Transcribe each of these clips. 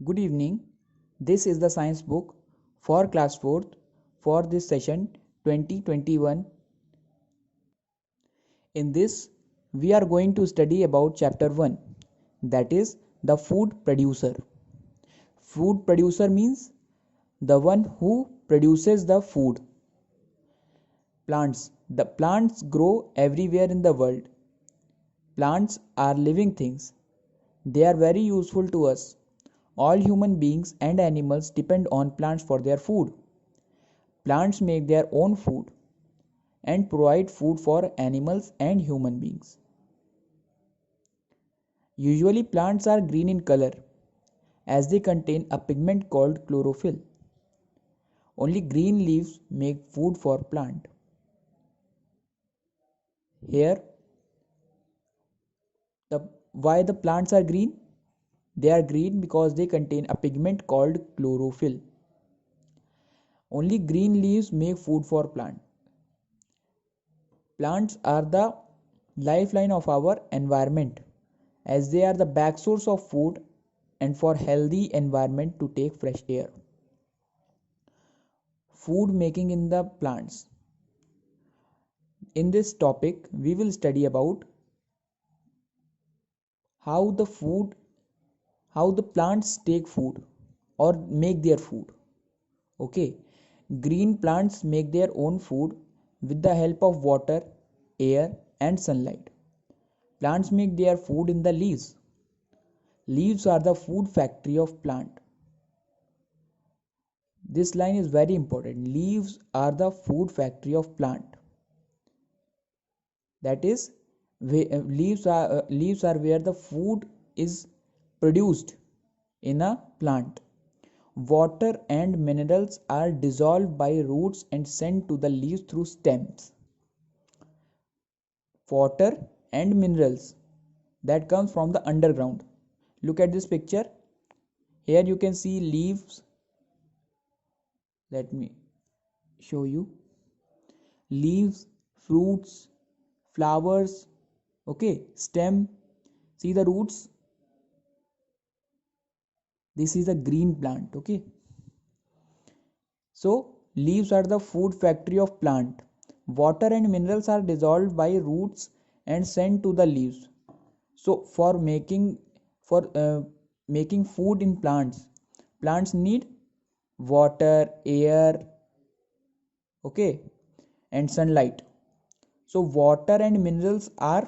Good evening. This is the science book for class 4th for this session 2021. In this, we are going to study about chapter 1, that is the food producer. Food producer means the one who produces the food. Plants. The plants grow everywhere in the world. Plants are living things. They are very useful to us. All human beings and animals depend on plants for their food. Plants make their own food and provide food for animals and human beings. Usually plants are green in color as they contain a pigment called chlorophyll. Only green leaves make food for plant. Here why the plants are green? They are green because they contain a pigment called chlorophyll. Only green leaves make food for plant. Plants are the lifeline of our environment as they are the back source of food and for healthy environment to take fresh air. Food making in the plants. In this topic, we will study about how the plants take food or make their food. Okay, green plants make their own food with the help of water, air and sunlight. Plants make their food in the leaves. Leaves are the food factory of plant. This line is very important. Leaves are the food factory of plant. That is, leaves are where the food is produced in a plant. Water and minerals are dissolved by roots and sent to the leaves through stems. Water and minerals that comes from the underground. Look at this picture. Here you can see leaves. Let me show you. Leaves, fruits, flowers, okay, stem. See the roots. This is a green plant, okay. So leaves are the food factory of plant. Water and minerals are dissolved by roots and sent to the leaves. So for making food in plants need water, air, okay, and sunlight. So water and minerals are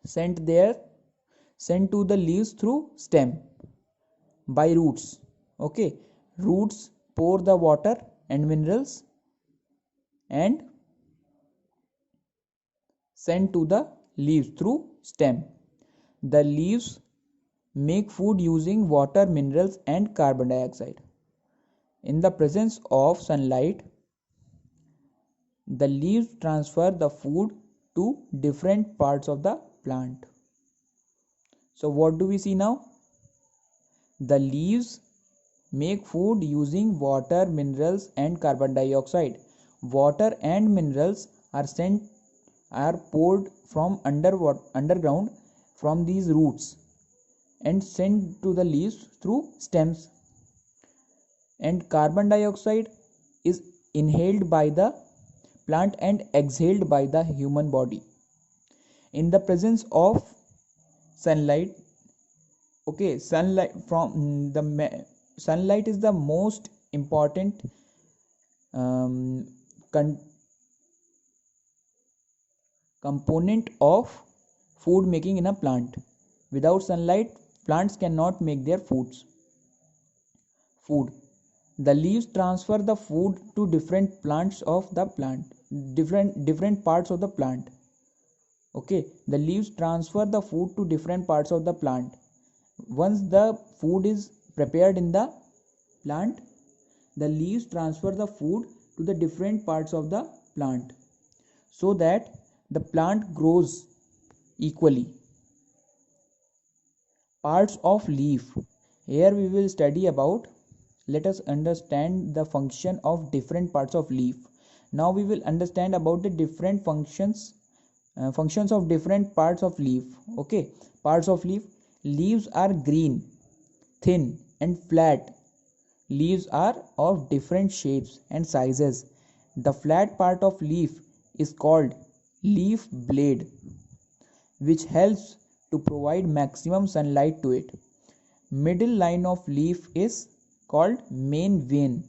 sent to the leaves through stem by roots. Okay, roots pour the water and minerals and sent to the leaves through stem. The leaves make food using water, minerals and carbon dioxide. In the presence of sunlight, the leaves transfer the food to different parts of the plant. So what do we see now? The leaves make food using water, minerals and carbon dioxide. Water and minerals are poured from underground from these roots and sent to the leaves through stems. And carbon dioxide is inhaled by the plant and exhaled by the human body. In the presence of sunlight, okay, sunlight is the most important component of food making in a plant. Without sunlight, plants cannot make their food. The leaves transfer the food to different parts of the plant. Okay, the leaves transfer the food to different parts of the plant. Once the food is prepared in the plant, the leaves transfer the food to the different parts of the plant so that the plant grows equally. Parts of leaf. Here we will study about, let us understand the function of different parts of leaf. Now we will understand about the different functions of different parts of leaf. Okay, parts of leaf. Leaves are green thin and flat. Leaves are of different shapes and sizes. The flat part of leaf is called leaf blade, which helps to provide maximum sunlight to it. Middle line of leaf is called main vein.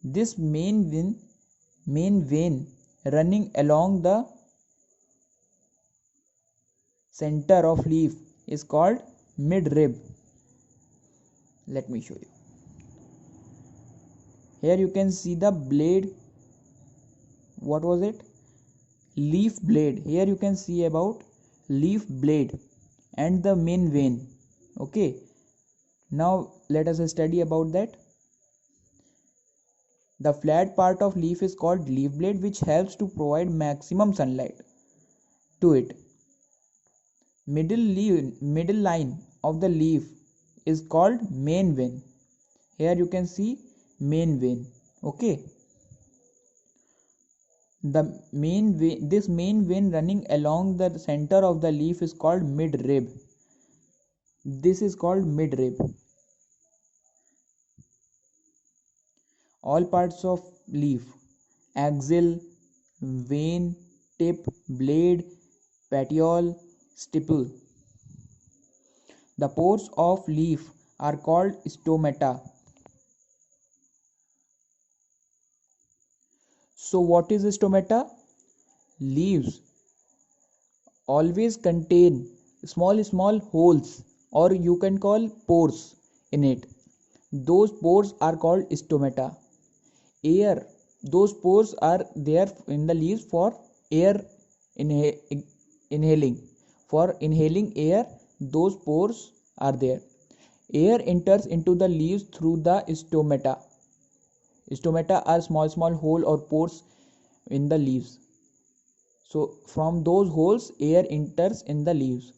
This main vein running along the center of leaf is called midrib. Let me show you. Here you can see the blade. What was it? Leaf blade. Here you can see about leaf blade and the main vein. Okay, now let us study about that. The flat part of leaf is called leaf blade, which helps to provide maximum sunlight to it. Middle line of the leaf is called main vein. Here you can see main vein. Okay, this main vein running along the center of the leaf is called midrib. This is called midrib. All parts of leaf: axil, vein, tip, blade, petiole, stipple. The pores of leaf are called stomata. So what is stomata? Leaves always contain small holes, or you can call pores in it. Those pores are called stomata. Air, those pores are there in the leaves for air inhaling. For inhaling air, those pores are there. Air enters into the leaves through the stomata. Stomata are small hole or pores in the leaves. So from those holes air enters in the leaves.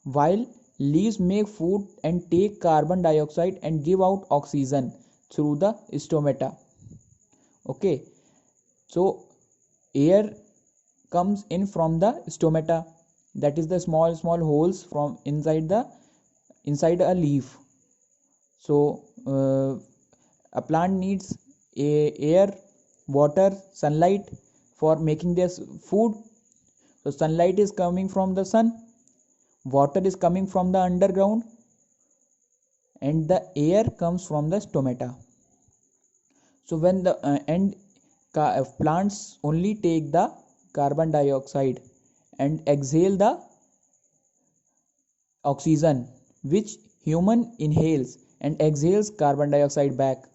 While leaves make food and take carbon dioxide and give out oxygen through the stomata. Okay, so air comes in from the stomata, that is the small holes from inside a leaf. So a plant needs air, water, sunlight for making their food. So sunlight is coming from the sun, water is coming from the underground, and the air comes from the stomata. So when the plants only take the carbon dioxide and exhale the oxygen, which human inhales and exhales carbon dioxide back.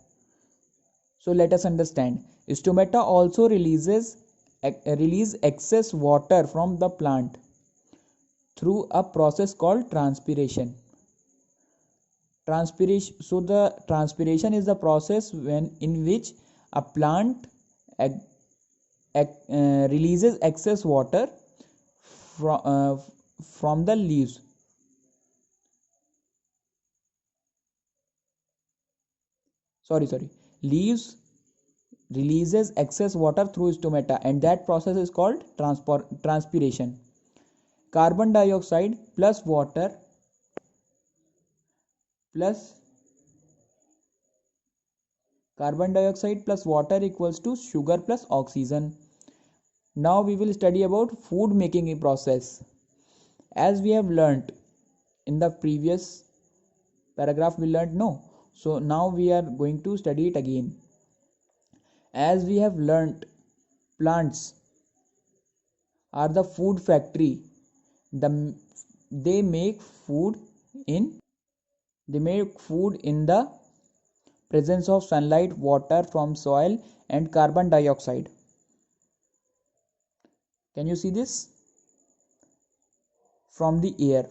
So let us understand. Stomata also release excess water from the plant through a process called transpiration. So the transpiration is the process in which a plant releases excess water from the leaves. Leaves releases excess water through stomata, and that process is called transpiration. Carbon dioxide plus water equals to sugar plus oxygen. Now we will study about food making process. As we have learnt in the previous paragraph, we learnt no. So now we are going to study it again. As we have learnt, plants are the food factory. They make food in the presence of sunlight, water from soil, and carbon dioxide. Can you see this? From the air.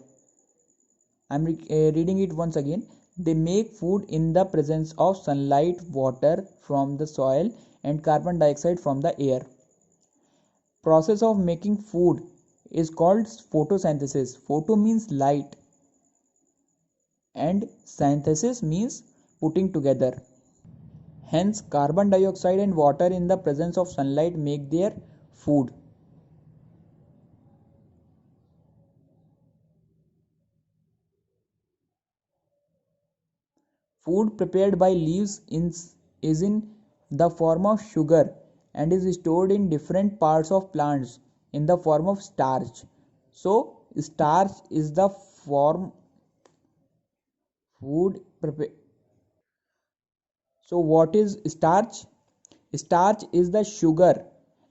I'm reading it once again. They make food in the presence of sunlight, water from the soil, and carbon dioxide from the air. Process of making food is called photosynthesis. Photo means light and synthesis means putting together. Hence, carbon dioxide and water in the presence of sunlight make their food. Food prepared by leaves is in the form of sugar and is stored in different parts of plants in the form of starch. So, starch is the form food prepared. So, what is starch? Starch is the sugar,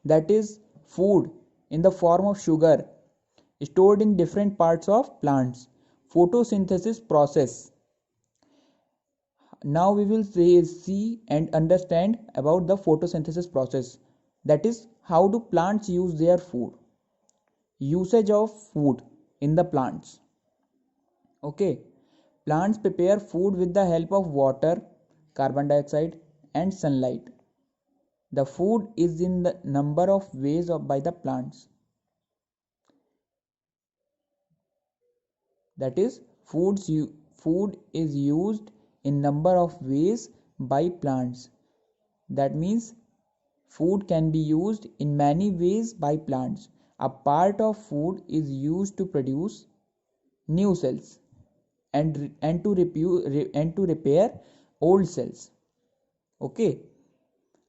that is food in the form of sugar stored in different parts of plants. Photosynthesis process. Now we will see and understand about the photosynthesis process, that is how do plants use their food. Usage of food in the plants. Okay, plants prepare food with the help of water, carbon dioxide and sunlight. The food is in the number of ways by the plants, that is food is used in number of ways by plants. That means food can be used in many ways by plants. A part of food is used to produce new cells and to repair old cells. Okay,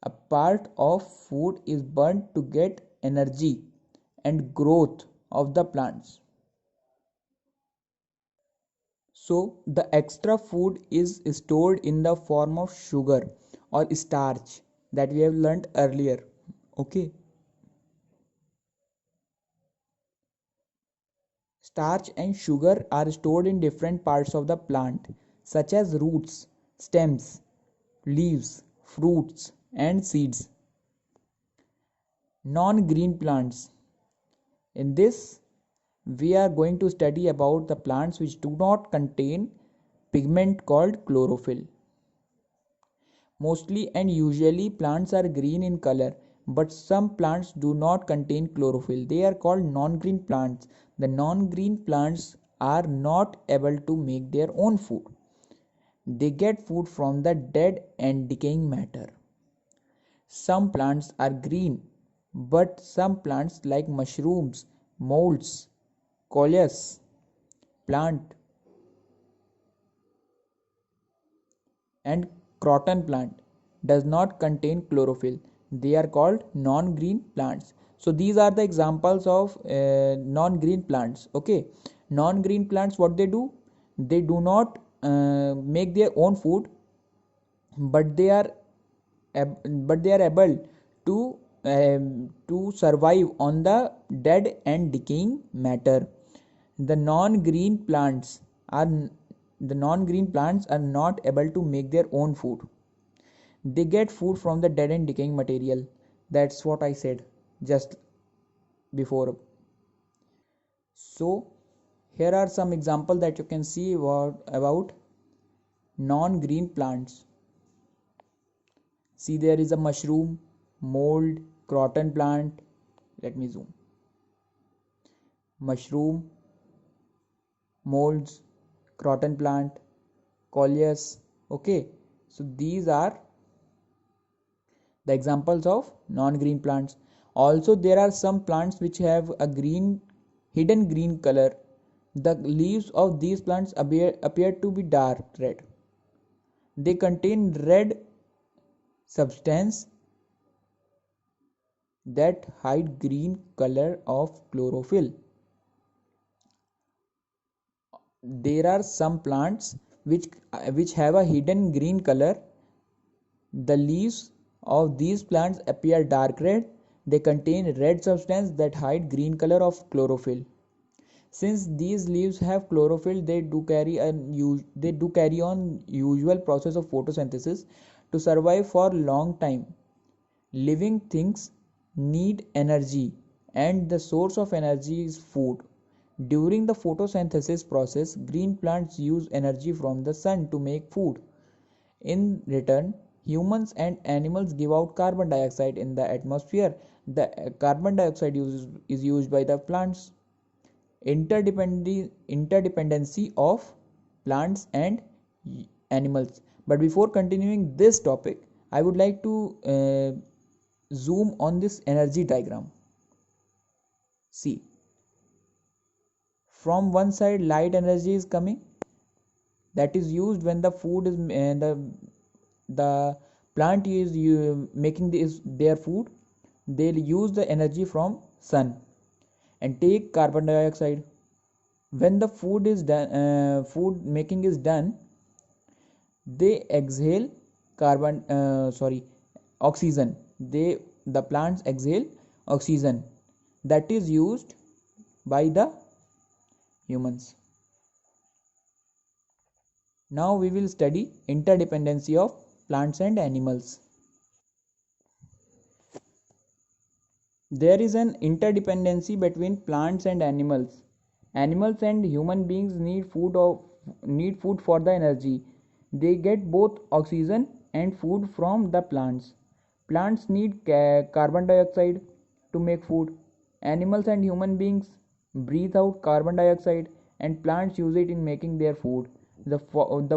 a part of food is burnt to get energy and growth of the plants. So the extra food is stored in the form of sugar or starch that we have learnt earlier. Okay. Starch and sugar are stored in different parts of the plant, such as roots, stems, leaves, fruits, and seeds. Non-green plants. In this, we are going to study about the plants which do not contain pigment called chlorophyll. Mostly and usually plants are green in color, but some plants do not contain chlorophyll. They are called non-green plants. The non-green plants are not able to make their own food. They get food from the dead and decaying matter. Some plants are green, but some plants like mushrooms, molds, coleus plant and croton plant does not contain chlorophyll. They are called non-green plants. So these are the examples of non-green plants. Okay, non-green plants, what they do, they do not make their own food, but they are able to survive on the dead and decaying matter. The non-green plants are not able to make their own food. They get food from the dead and decaying material. That's what I said just before. So here are some examples that you can see about non-green plants. See, there is a mushroom, mold, croton plant. Let me zoom. Mushroom, molds, croton plant, coleus. Okay, so these are the examples of non-green plants. Also, there are some plants which have a hidden green color. The leaves of these plants appear to be dark red. They contain red substance that hide green color of chlorophyll. There are some plants which have a hidden green color. The leaves of these plants appear dark red. They contain red substance that hide green color of chlorophyll. Since these leaves have chlorophyll, they do carry on usual process of photosynthesis to survive for long time. Living things need energy, and the source of energy is food. During the photosynthesis process, green plants use energy from the sun to make food. In return, humans and animals give out carbon dioxide in the atmosphere. The carbon dioxide is used by the plants. Interdependency of plants and animals. But before continuing this topic, I would like to zoom on this energy diagram. See, from one side light energy is coming, that is used when the food is the plant is making their food. They'll use the energy from sun and take carbon dioxide. When the food is done, food making is done, they exhale oxygen. The plants exhale oxygen that is used by the humans. Now we will study interdependency of plants and animals. There is an interdependency between plants and animals. Animals and human beings need food for the energy. They get both oxygen and food from the plants. Plants need carbon dioxide to make food. Animals and human beings breathe out carbon dioxide and plants use it in making their food. The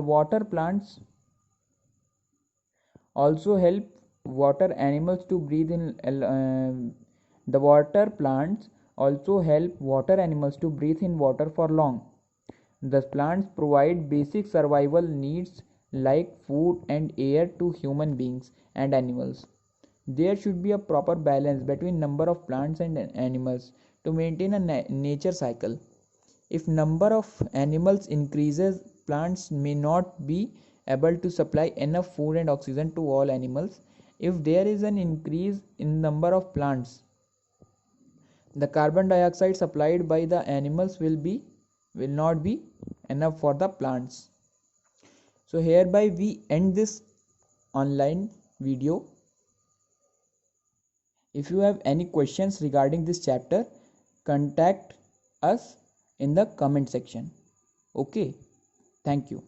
water plants also help water animals to breathe in the water plants also help water animals to breathe in water for long. The plants provide basic survival needs like food and air to human beings and animals. There should be a proper balance between number of plants and animals to maintain a nature cycle. If number of animals increases, plants may not be able to supply enough food and oxygen to all animals. If there is an increase in number of plants, the carbon dioxide supplied by the animals will not be enough for the plants. So hereby we end this online video. If you have any questions regarding this chapter, contact us in the comment section. Okay, thank you.